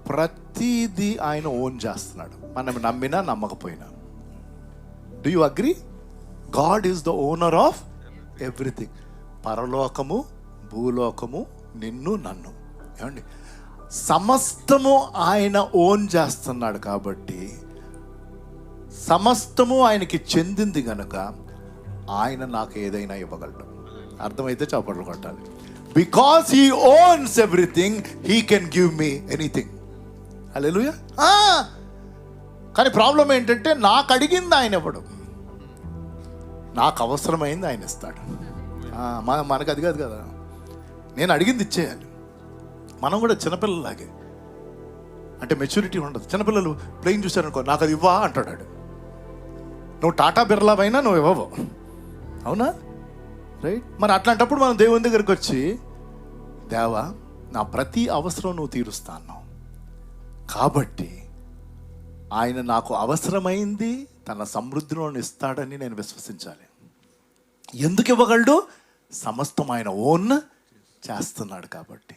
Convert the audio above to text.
ప్రతిదీ ఆయన ఓన్ చేస్తున్నాడు, మనం నమ్మినా నమ్మకపోయినా. Do you agree? God is the owner of everything. పరలోకము, భూలోకము, నిన్ను నన్ను, ఏమండి, సమస్తము ఆయన ఓన్ చేస్తున్నాడు. కాబట్టి సమస్తము ఆయనకి చెందింది గనుక ఆయన నాకు ఏదైనా ఇవ్వగలడు. అర్థమైతే చప్పట్లు కొట్టాలి. Because he owns everything, he can give me anything. Hallelujah. కానీ ప్రాబ్లం ఏంటంటే నాకు అడిగింది ఆయన ఇవ్వడు, నాకు అవసరమైంది ఆయన ఇస్తాడు. మనకు అది కాదు కదా, నేను అడిగింది ఇచ్చేయాలి. మనం కూడా చిన్నపిల్లలాగే, అంటే మెచ్యూరిటీ ఉండదు. చిన్నపిల్లలు ప్లేన్ చూశారనుకో, నాకు అది ఇవ్వా అంటాడు. నువ్వు టాటా బిర్లావైనా నువ్వు ఇవ్వవు, అవునా? రైట్. మరి అట్లాంటప్పుడు మనం దేవుని దగ్గరికి వచ్చి, దేవా నా ప్రతి అవసరం నువ్వు తీరుస్తాను, కాబట్టి ఆయన నాకు అవసరమైంది తన సమృద్ధిలో ఇస్తాడని నేను విశ్వసించాలి. ఎందుకు ఇవ్వగలడు? సమస్తం ఆయన ఓన్ చేస్తున్నాడు కాబట్టి.